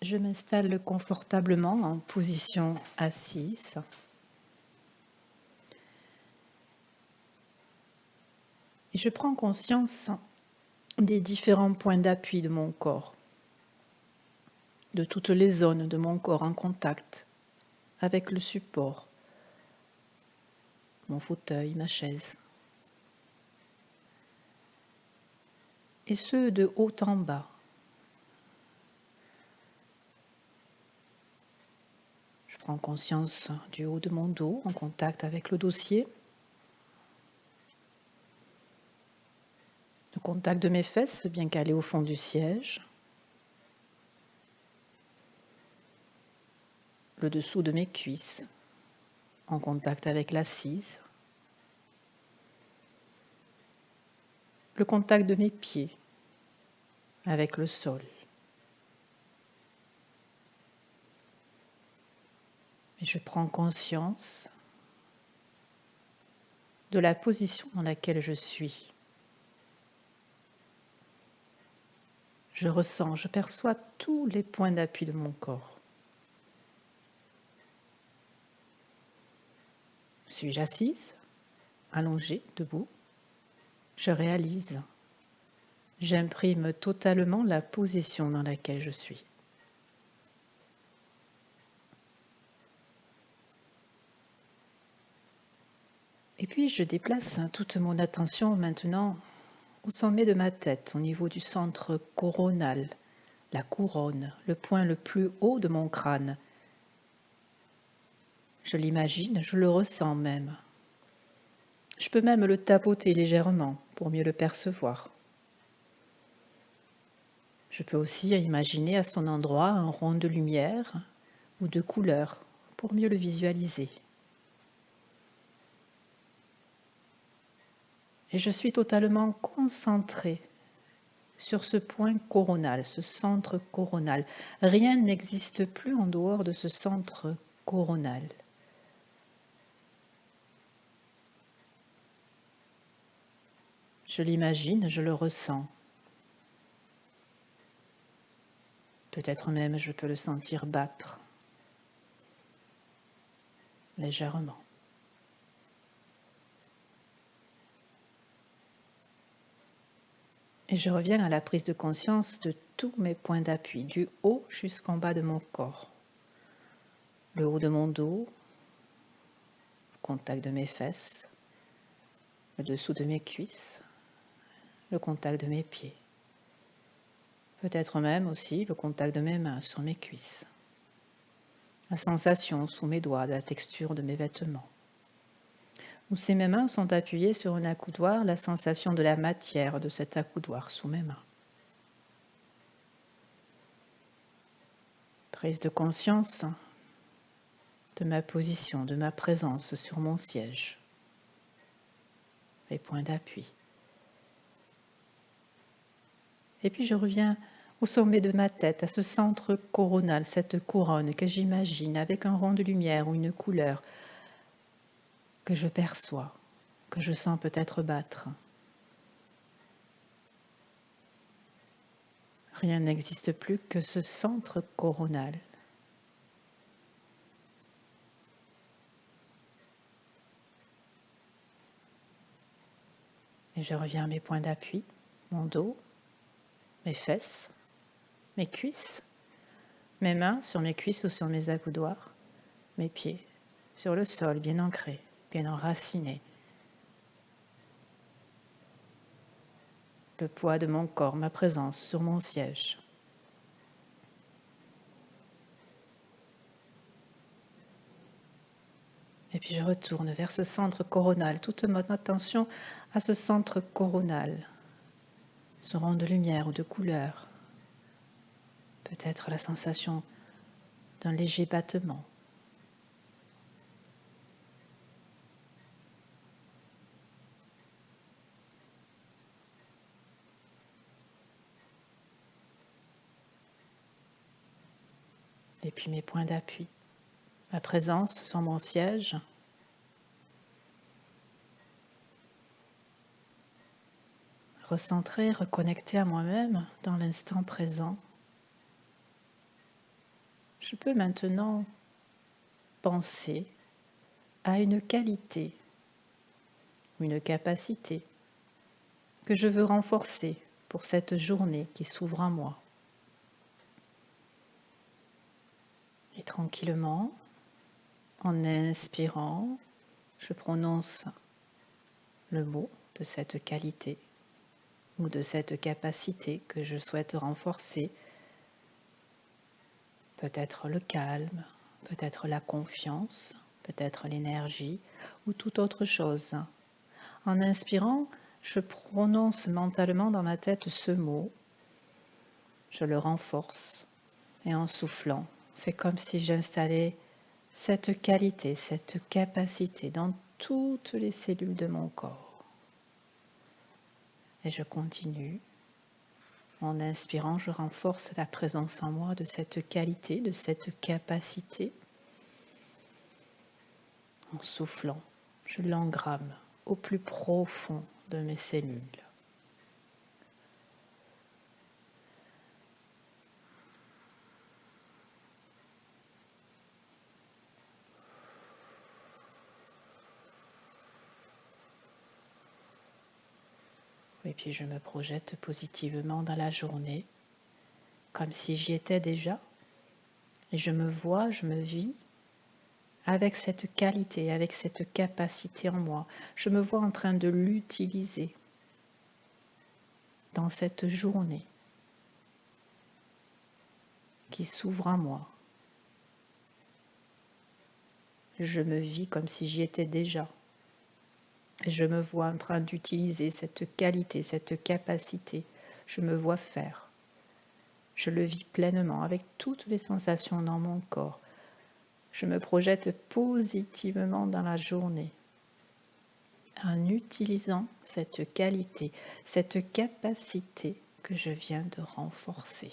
Je m'installe confortablement en position assise. Et je prends conscience des différents points d'appui de mon corps, de toutes les zones de mon corps en contact avec le support, mon fauteuil, ma chaise. Et ce, de haut en bas. Je prends conscience du haut de mon dos en contact avec le dossier, le contact de mes fesses bien calées au fond du siège, le dessous de mes cuisses en contact avec l'assise, le contact de mes pieds avec le sol. Et je prends conscience de la position dans laquelle je suis. Je ressens, je perçois tous les points d'appui de mon corps. Suis-je assise, allongée, debout? Je réalise. J'imprime totalement la position dans laquelle je suis. Et puis je déplace toute mon attention maintenant au sommet de ma tête, au niveau du centre coronal, la couronne, le point le plus haut de mon crâne. Je l'imagine, je le ressens même. Je peux même le tapoter légèrement pour mieux le percevoir. Je peux aussi imaginer à son endroit un rond de lumière ou de couleur pour mieux le visualiser. Et je suis totalement concentrée sur ce point coronal, ce centre coronal. Rien n'existe plus en dehors de ce centre coronal. Je l'imagine, je le ressens. Peut-être même je peux le sentir battre légèrement. Et je reviens à la prise de conscience de tous mes points d'appui, du haut jusqu'en bas de mon corps. Le haut de mon dos, le contact de mes fesses, le dessous de mes cuisses, le contact de mes pieds. Peut-être même aussi le contact de mes mains sur mes cuisses. La sensation sous mes doigts de la texture de mes vêtements. Où si mes mains sont appuyées sur un accoudoir, la sensation de la matière de cet accoudoir sous mes mains. Prise de conscience de ma position, de ma présence sur mon siège. Les points d'appui. Et puis je reviens au sommet de ma tête, à ce centre coronal, cette couronne que j'imagine avec un rond de lumière ou une couleur que je perçois, que je sens peut-être battre. Rien n'existe plus que ce centre coronal. Et je reviens à mes points d'appui, mon dos, mes fesses, mes cuisses, mes mains sur mes cuisses ou sur mes accoudoirs, mes pieds sur le sol, bien ancrés, bien enracinés. Le poids de mon corps, ma présence sur mon siège. Et puis je retourne vers ce centre coronal, toute mon attention à ce centre coronal, ce rond de lumière ou de couleur, peut-être la sensation d'un léger battement. Et puis mes points d'appui, ma présence sur mon siège, recentrer, reconnecter à moi-même dans l'instant présent. je peux maintenant penser à une qualité, une capacité que je veux renforcer pour cette journée qui s'ouvre à moi. Et tranquillement, en inspirant, je prononce le mot de cette qualité ou de cette capacité que je souhaite renforcer. Peut-être le calme, peut-être la confiance, peut-être l'énergie ou toute autre chose. En inspirant, je prononce mentalement dans ma tête ce mot, je le renforce et en soufflant, c'est comme si j'installais cette qualité, cette capacité dans toutes les cellules de mon corps. Et je continue. En inspirant, je renforce la présence en moi de cette qualité, de cette capacité. En soufflant, je l'engramme au plus profond de mes cellules. Et puis je me projette positivement dans la journée, comme si j'y étais déjà. Et je me vois, je me vis avec cette qualité, avec cette capacité en moi. Je me vois en train de l'utiliser dans cette journée qui s'ouvre à moi. Je me vis comme si j'y étais déjà. Et je me vois en train d'utiliser cette qualité, cette capacité. Je me vois faire. Je le vis pleinement avec toutes les sensations dans mon corps. Je me projette positivement dans la journée en utilisant cette qualité, cette capacité que je viens de renforcer.